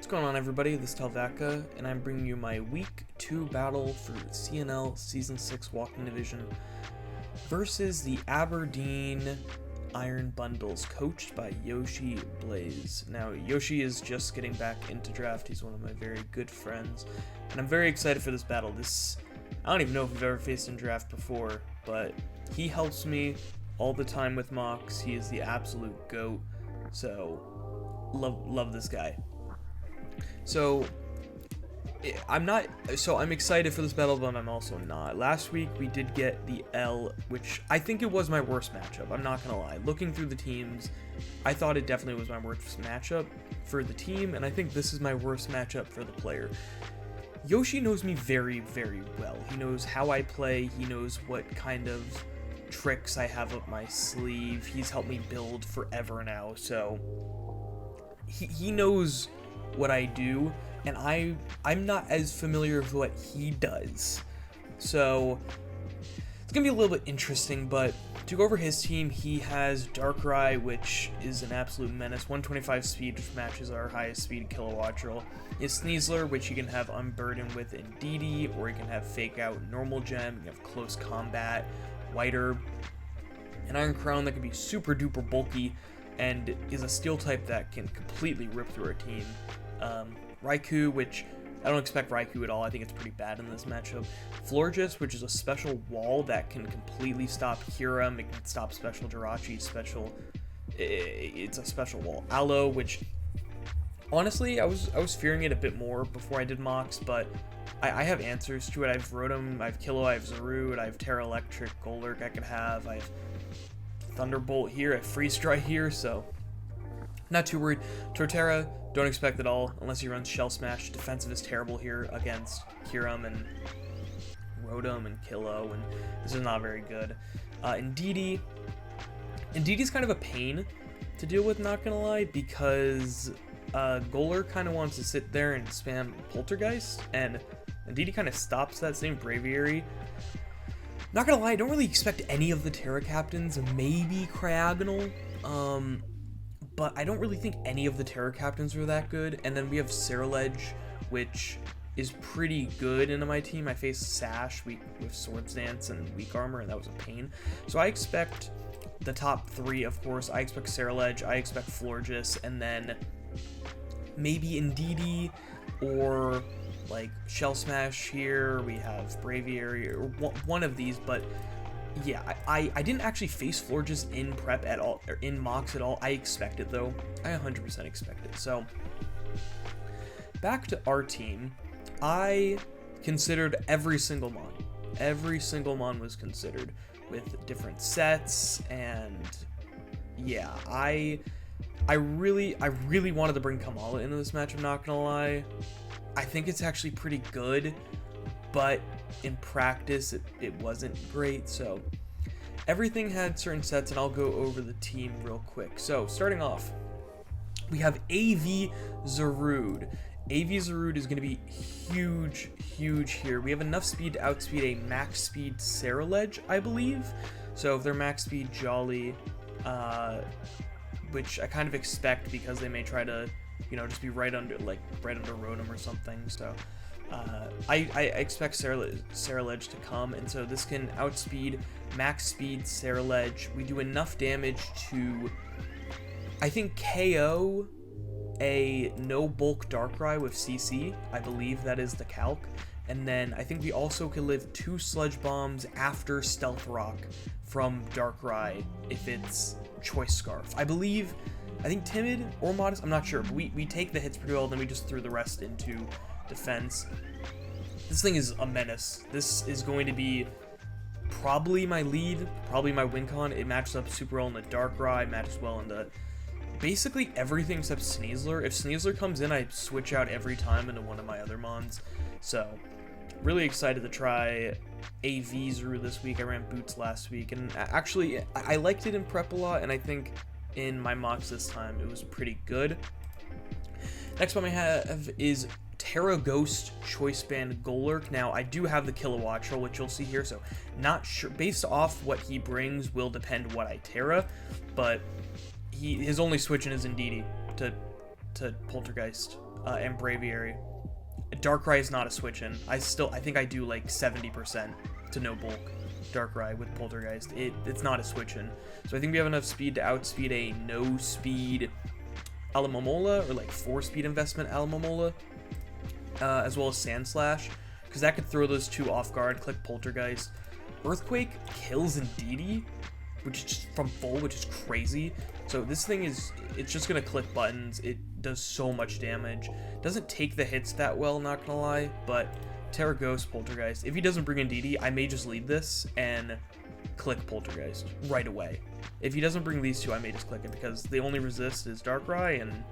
going on, everybody? This is Telvaka, and I'm bringing you my Week 2 battle for CNL Season 6 Walking Division versus the Aberdeen Iron Bundles, coached by Yoshi Blaze. Now, Yoshi is just getting back into draft. He's one of my very good friends, and I'm very excited for this battle. I don't even know if we've ever faced in draft before, but he helps me all the time with mocks. He is the absolute GOAT, so love this guy. So I'm excited for this battle, but I'm also not. Last week we did get the L, which I think it was my worst matchup. I'm not gonna lie. Looking through the teams, I thought it definitely was my worst matchup for the team, and I think this is my worst matchup for the player. Yoshi knows me very, very well. He knows how I play. He knows what kind of tricks I have up my sleeve. He's helped me build forever now, so he knows what I do, and I'm not as familiar with what he does. So it's gonna be a little bit interesting, but to go over his team, he has Darkrai, which is an absolute menace, 125 speed, which matches our highest speed kilowatt roll. He has Sneasler, which you can have Unburden with Indeedee, or you can have Fake Out Normal Gem, you have Close Combat, White Herb, an Iron Crown that can be super duper bulky, and is a steel type that can completely rip through our team. Raikou, which I don't expect Raikou at all. I think it's pretty bad in this matchup. Florges, which is a special wall that can completely stop Kyurem. It can stop special Jirachi, it's a special wall. Aloe, which honestly I was fearing it a bit more before I did mocks, but I have answers to it. I've Rotom, I have Kilo, I have Zarude, I have Terra Electric, Golurk I could have, I have Thunderbolt here, I have Freeze Dry here, so not too worried. Torterra, don't expect it all unless he runs Shell Smash. Defensive is terrible here against Kyurem and Rotom and Kilo, and this is not very good. Indeedee's kind of a pain to deal with, not gonna lie, because Golurk kind of wants to sit there and spam Poltergeist, and Indeedee kind of stops that. Same Braviary. Not gonna lie, I don't really expect any of the Terra Captains, maybe Cryogonal, but I don't really think any of the Terra Captains are that good. And then we have Ceruledge, which is pretty good into my team. I faced Sash with Swords Dance and Weak Armor, and that was a pain. So I expect the top three, of course. I expect Ceruledge, I expect Florges, and then maybe Indeedee or like Shell Smash here. We have Braviary or one of these, but yeah, I didn't actually face Florges in prep at all, or in mocks at all. I expect it though. I 100% expect it. So back to our team, I considered every single mon. Every single mon was considered with different sets, and yeah, I really wanted to bring Kamala into this match. I'm not gonna lie. I think it's actually pretty good, but in practice it wasn't great. So everything had certain sets, and I'll go over the team real quick. So starting off, we have AV Zarude. AV Zarude is going to be huge here. We have enough speed to outspeed a max speed Ceruledge, I believe. So if they're max speed Jolly, which I kind of expect because they may try to, just be right under Rotom or something. So I expect Ceruledge to come, and so this can outspeed max speed Ceruledge. We do enough damage to, I think, KO a no bulk Darkrai with CC. I believe that is the calc. And then I think we also can live 2 Sludge Bombs after Stealth Rock from Darkrai if it's Choice Scarf. I think Timid or Modest, I'm not sure, but we take the hits pretty well, then we just threw the rest into defense. This thing is a menace. This is going to be probably my lead, probably my win con. It matches up super well in the Darkrai, matches well into basically everything except Sneasler. If Sneasler comes in, I switch out every time into one of my other mons. So really excited to try AV Zarude this week. I ran Boots last week, and actually I liked it in prep a lot, and I think in my mocks this time it was pretty good. Next one I have is Terra Ghost Choice Band Golurk. Now I do have the kilowatt roll, which you'll see here, so not sure, based off what he brings will depend what I Terra, but his only switch in is Indeedee to Poltergeist. and Braviary. Darkrai is not a switch in. I think I do like 70% to no bulk Darkrai with Poltergeist. It's not a switch in. So I think we have enough speed to outspeed a no speed Alamomola, or like 4-speed investment Alamomola, as well as Sand Slash, because that could throw those two off guard. Click Poltergeist. Earthquake kills Indeedee, which is just from full, which is crazy. So this thing it's just gonna click buttons. It does so much damage. Doesn't take the hits that well, not gonna lie, but Terra Ghost, Poltergeist. If he doesn't bring Indeedee, I may just leave this and click Poltergeist right away. If he doesn't bring these two, I may just click it, because the only resist is Darkrai, and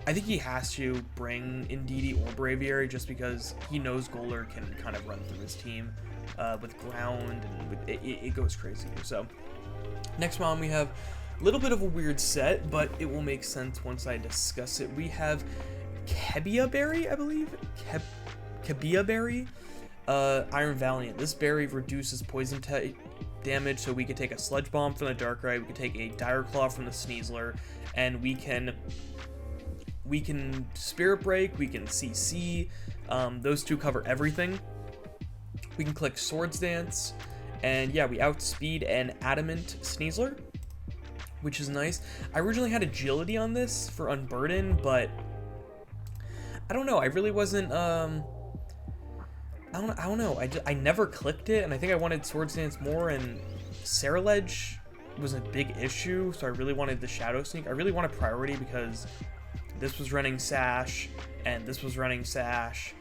I think he has to bring Indeedee or Braviary just because he knows Golurk can kind of run through his team with ground, and it goes crazy. So next round we have a little bit of a weird set, but it will make sense once I discuss it. We have Kebia Berry, I believe. Kebia Berry, Iron Valiant. This berry reduces poison damage, so we could take a Sludge Bomb from the Darkrai, we could take a Dire Claw from the Sneasler, and we can Spirit Break, we can CC. Those two cover everything. We can click Swords Dance, and yeah, we outspeed an Adamant Sneasler, which is nice. I originally had Agility on this for Unburden, but I don't know. I really wasn't. I don't know. I never clicked it, and I think I wanted Swords Dance more, and Ceruledge was a big issue, so I really wanted the Shadow Sneak. I really wanted priority because this was running Sash, and this was running Sash,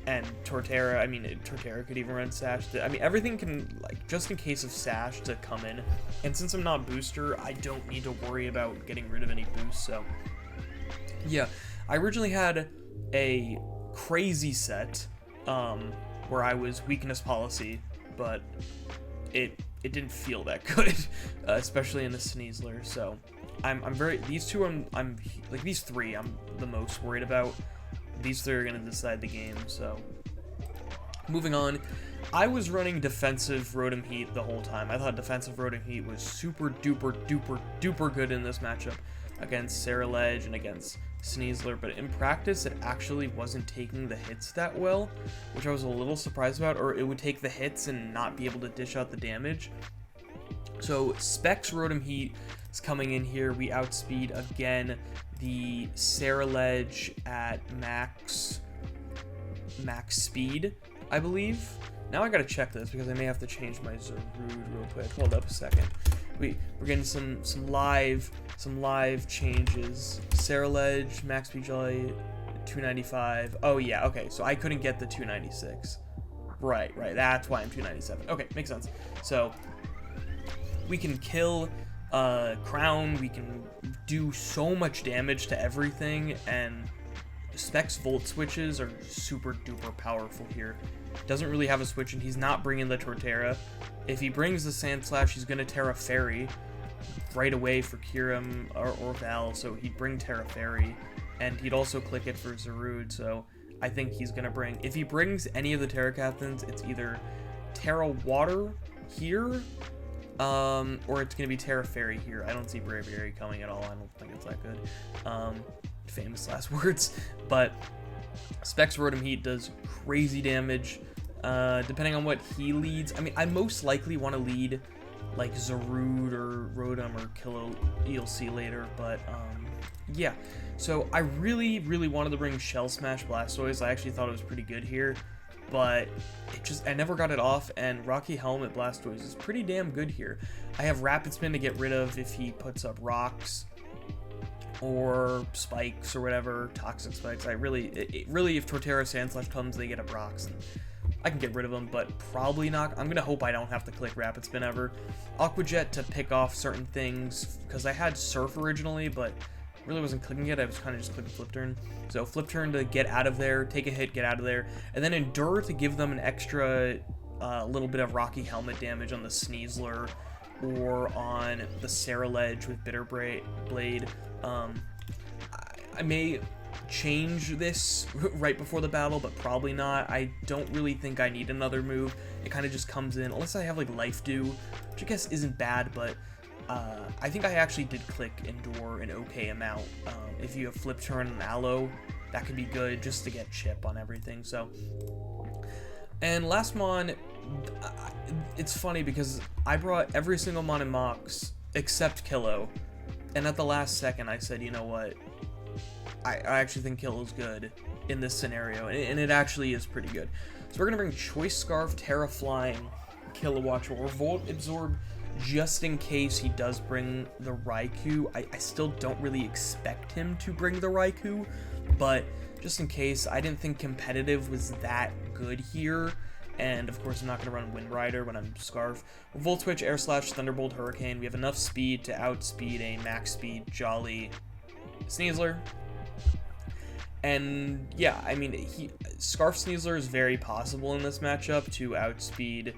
and Torterra. I mean, Torterra could even run Sash. I mean, everything can, like, just in case of Sash to come in. And since I'm not booster, I don't need to worry about getting rid of any boosts. So, yeah, I originally had a crazy set where I was weakness policy, but it didn't feel that good, especially in the Sneasler. So I'm very, these two I'm like, these three I'm the most worried about. These three are gonna decide the game. So moving on, I was running defensive Rotom Heat the whole time. I thought defensive Rotom Heat was super duper good in this matchup against Ceruledge and against Sneasler, but in practice it actually wasn't taking the hits that well, which I was a little surprised about, or it would take the hits and not be able to dish out the damage. So Specs Rotom Heat is coming in here. We outspeed again the Ceruledge at max speed, I believe. Now I gotta check this because I may have to change my Zarude real quick. Hold up a second. We're getting some live changes. Ceruledge, max speed jelly, 295. Oh yeah, okay, so I couldn't get the 296. Right, that's why I'm 297. Okay, makes sense. So we can kill Crown, we can do so much damage to everything, and Specs Volt switches are super duper powerful here. Doesn't really have a switch, and he's not bringing the Torterra. If he brings the Sand Slash, he's going to Terra Fairy right away for Kyurem or Val, so he'd bring Terra Fairy, and he'd also click it for Zarude, so I think he's going to bring... If he brings any of the Terra Captains, it's either Terra Water here, or it's going to be Terra Fairy here. I don't see Braviary coming at all. I don't think it's that good. Famous last words. But Specs Rotom Heat does crazy damage. Depending on what he leads. I mean, I most likely want to lead like Zarude or Rotom or Kill ELC later, but yeah. So I really wanted to bring Shell Smash Blastoise. I actually thought it was pretty good here, but I never got it off, and Rocky Helmet Blastoise is pretty damn good here. I have Rapid Spin to get rid of if he puts up rocks or spikes or whatever, toxic spikes. Really, if Torterra Sand Slash comes, they get up rocks, and I can get rid of them, but probably not. I'm gonna hope I don't have to click Rapid Spin ever. Aqua Jet to pick off certain things, because I had Surf originally, but really wasn't clicking it. I was kind of just clicking Flip Turn. So Flip Turn to get out of there, take a hit, get out of there, and then Endure to give them an extra little bit of Rocky Helmet damage on the Sneasler or on the Ceruledge with Bitter Blade. I may change this right before the battle, but probably not. I don't really think I need another move. It kind of just comes in, unless I have like Life Dew, which I guess isn't bad, but I think I actually did click Endure an okay amount. If you have Flip Turn and Aloe, that could be good just to get chip on everything. So, and last mon, it's funny because I brought every single mon in mocks except Kilo, and at the last second I said, you know what, I actually think Kilo's good in this scenario, and it actually is pretty good. So we're gonna bring Choice Scarf, Terra Flying, Kilowatch, or Revolt Absorb, just in case he does bring the Raikou. I still don't really expect him to bring the Raikou, but just in case. I didn't think competitive was that good here, and of course I'm not going to run Wind Rider when I'm Scarf. Volt Switch, Air Slash, Thunderbolt, Hurricane. We have enough speed to outspeed a max speed Jolly Sneasler. And yeah, I mean, Scarf Sneasler is very possible in this matchup to outspeed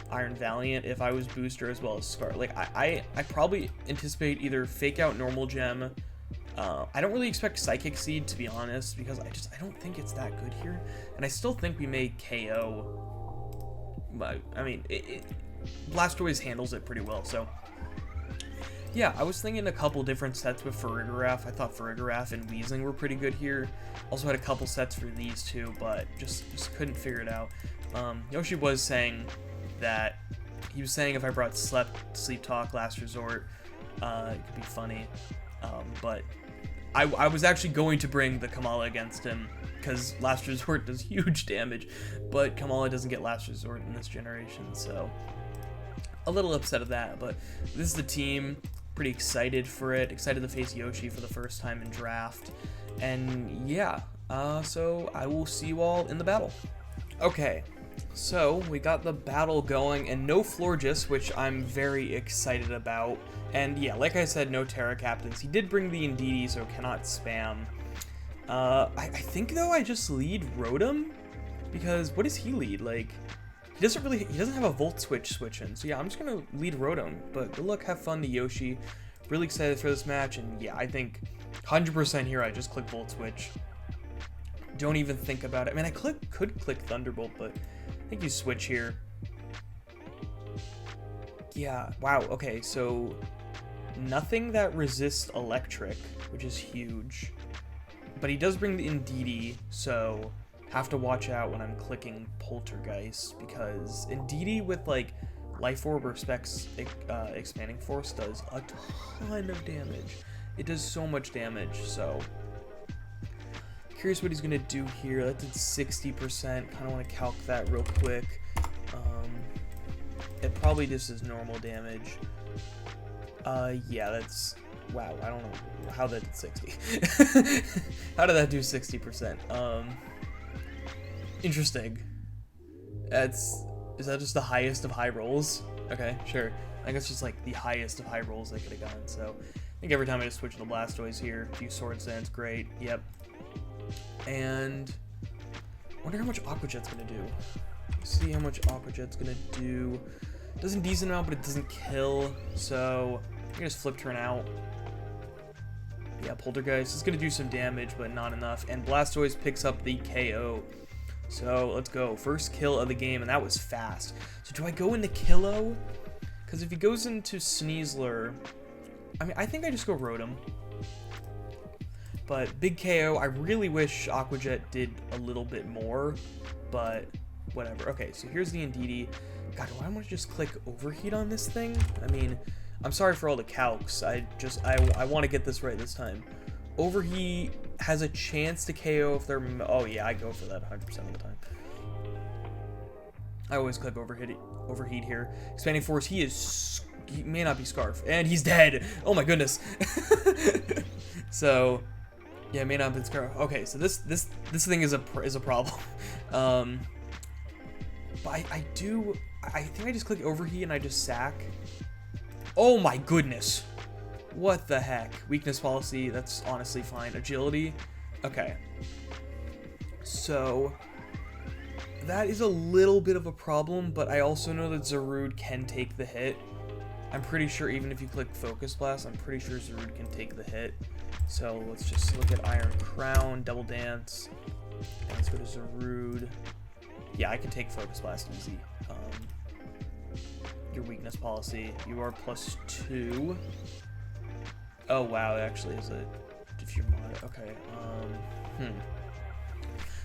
Iron Valiant if I was booster as well as Scarf. Like, I probably anticipate either Fake Out Normal Gem. I don't really expect Psychic Seed, to be honest, because I don't think it's that good here. And I still think we may KO. But, I mean, Blastoise handles it pretty well, so. Yeah, I was thinking a couple different sets with Farigiraf. I thought Farigiraf and Weezing were pretty good here. Also had a couple sets for these two, but just couldn't figure it out. Yoshi was saying that, he was saying if I brought Sleep Talk, Last Resort, it could be funny. But I was actually going to bring the Kamala against him, because Last Resort does huge damage, but Kamala doesn't get Last Resort in this generation, so a little upset at that. But this is the team, pretty excited for it, excited to face Yoshi for the first time in draft, and yeah, so I will see you all in the battle. Okay, so we got the battle going, and no Florges, which I'm very excited about. And yeah, like I said, no Terra Captains. He did bring the Indeedee, so cannot spam. I think though I just lead Rotom, because what does he lead? Like, he doesn't have a Volt Switch in. So yeah, I'm just gonna lead Rotom. But good luck, have fun to Yoshi. Really excited for this match, and yeah, I think 100% here I just click Volt Switch. Don't even think about it. I mean, I could click Thunderbolt, but I think you switch here. Yeah, wow, okay, so nothing that resists electric, which is huge. But he does bring the Indeedee, so have to watch out when I'm clicking Poltergeist, because Indeedee with like Life Orb or Specs Expanding Force does a ton of damage. It does so much damage, so curious what he's gonna do here. That did 60%. Kind of want to calc that real quick. It probably just is normal damage. Yeah, that's, wow, I don't know how that did 60. How did that do 60%? Interesting. Is that just the highest of high rolls? Okay, sure. I think it's just like the highest of high rolls I could have gotten. So I think every time I just switch to Blastoise here, a few Swords Dance, great. Yep. And I wonder how much Aqua Jet's gonna do. Let's see how much Aqua Jet's gonna do. Does a decent amount, but it doesn't kill. So I can just flip turn out. Yeah, Poltergeist is gonna do some damage, but not enough. And Blastoise picks up the KO. So let's go. First kill of the game, and that was fast. So do I go into Kilo? Because if he goes into Sneasler, I mean, I think I just go Rotom. But big KO. I really wish Aqua Jet did a little bit more, but whatever. Okay, so here's the Indeedee. God, do I want to just click Overheat on this thing? I mean, I'm sorry for all the calcs. I want to get this right this time. Overheat has a chance to KO if they're... Oh yeah, I go for that 100% of the time. I always click Overheat here. Expanding Force, he may not be Scarf. And he's dead! Oh my goodness! So, yeah, may not be Scarf. Okay, so this thing is a problem. But I think I just click Overheat and I just sack. Oh my goodness. What the heck? Weakness Policy, that's honestly fine. Agility, okay. So, that is a little bit of a problem, but I also know that Zarude can take the hit. I'm pretty sure even if you click Focus Blast, I'm pretty sure Zarude can take the hit. So let's just look at Iron Crown, Double Dance, and let's go to Zarude. Yeah, I can take Focus Blast easy. Your Weakness Policy, you are +2. Oh wow, it actually is a if you're mod. Okay.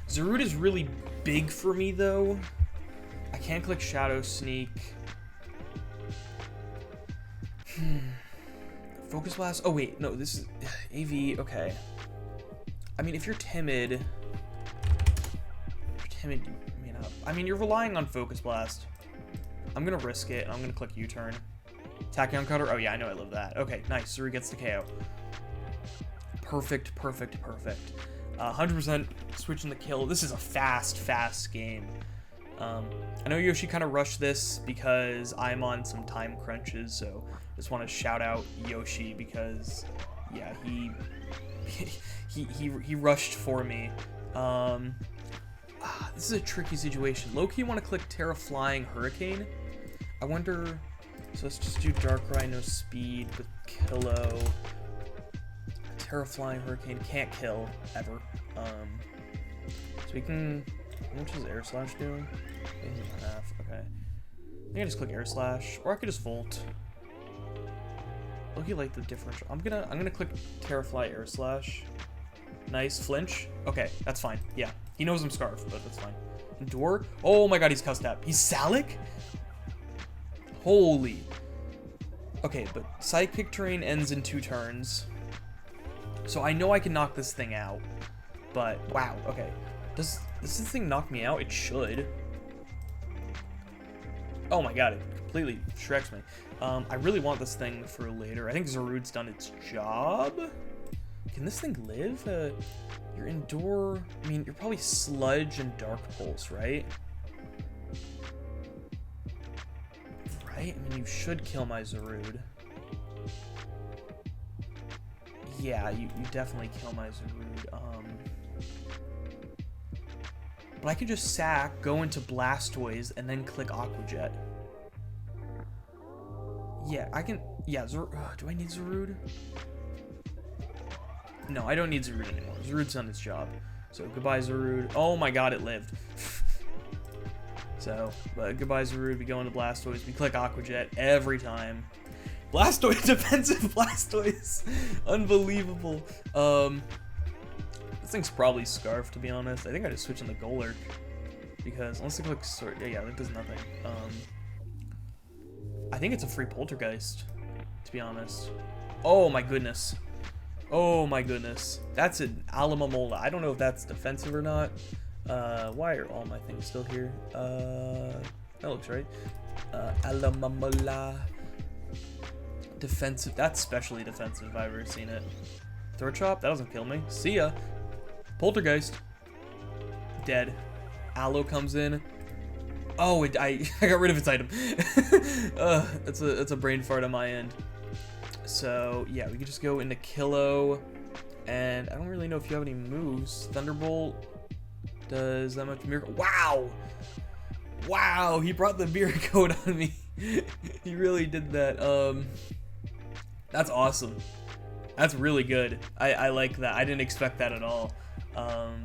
Zarude is really big for me, though. I can't click Shadow Sneak. Focus Blast. Oh, wait. No, this is AV. Okay. I mean, if you're timid... you may not... I mean, you're relying on Focus Blast. I'm going to risk it, and I'm going to click U-turn. Tachyon Cutter. Oh, yeah, I know I love that. Okay, nice. Zarude gets the KO. Perfect, perfect, perfect. 100% switching the kill. This is a fast game. I know Yoshi kind of rushed this because I'm on some time crunches, so just want to shout out Yoshi because, yeah, he rushed for me. This is a tricky situation. Low-key want to click Terra Flying Hurricane. I wonder... So let's just do Darkrai, no speed, with Kilo. Terra Flying Hurricane can't kill, ever. So we can... How much does Air Slash do? Maybe half, okay. I think I just click Air Slash, or I could just Volt. Look, like the differential. I'm gonna click Terrafly Air Slash. Nice flinch. Okay, that's fine. Yeah, he knows I'm Scarf, but that's fine. Endure. Oh my God, he's cussed up. He's Salic. Holy. Okay, but Psychic Terrain ends in 2 turns, so I know I can knock this thing out. But wow. Okay. Does this thing knock me out? It should. Oh my God, it completely shreks me. I really want this thing for later. I think Zarude's done its job. Can this thing live? Your Endure... I mean, you're probably Sludge and Dark Pulse, right? Right? I mean, you should kill my Zarude. Yeah, you definitely kill my Zarude. But I could just sack, go into Blastoise, and then click Aqua Jet. Yeah, I can... Yeah, do I need Zarude? No, I don't need Zarude anymore. Zarude's done its job. So, goodbye, Zarude. Oh my God, it lived. So, but goodbye, Zarude. We go into Blastoise. We click Aqua Jet every time. Blastoise, defensive Blastoise. Unbelievable. This thing's probably Scarf, to be honest. I think I just switch in the Golurk. Because, unless I click Sword... Yeah, that does nothing. I think it's a free Poltergeist, to be honest. Oh my goodness. Oh my goodness. That's an Alamamola. I don't know if that's defensive or not. Why are all my things still here? That looks right. Alamamola. Defensive. That's specially defensive if I've ever seen it. Throat Chop? That doesn't kill me. See ya. Poltergeist. Dead. Aloe comes in. Oh, I got rid of its item. That's a brain fart on my end. So, yeah, we can just go into Kilo. And I don't really know if you have any moves. Thunderbolt does that much miracle. Wow! Wow, he brought the mirror code on me. He really did that. That's awesome. That's really good. I like that. I didn't expect that at all.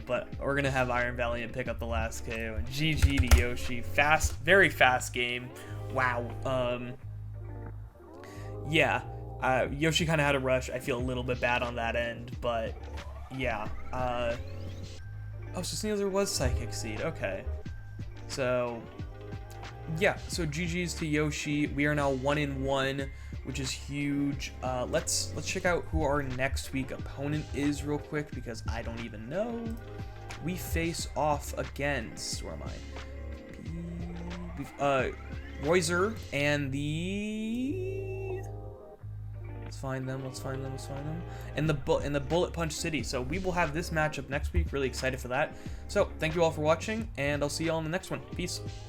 But we're gonna have Iron Valiant pick up the last KO, and GG to Yoshi. Fast, very fast game. Wow. Yeah. Yoshi kind of had a rush. I feel a little bit bad on that end, but yeah. Oh, so seeing there was Psychic Seed. Okay. So yeah. So GG's to Yoshi. We are now 1-1. Which is huge. Let's check out who our next week opponent is real quick, because I don't even know. We face off against, where am I? Royzer and the... Let's find them. And the Bullet Punch City. So we will have this matchup next week. Really excited for that. So thank you all for watching, and I'll see you all in the next one. Peace.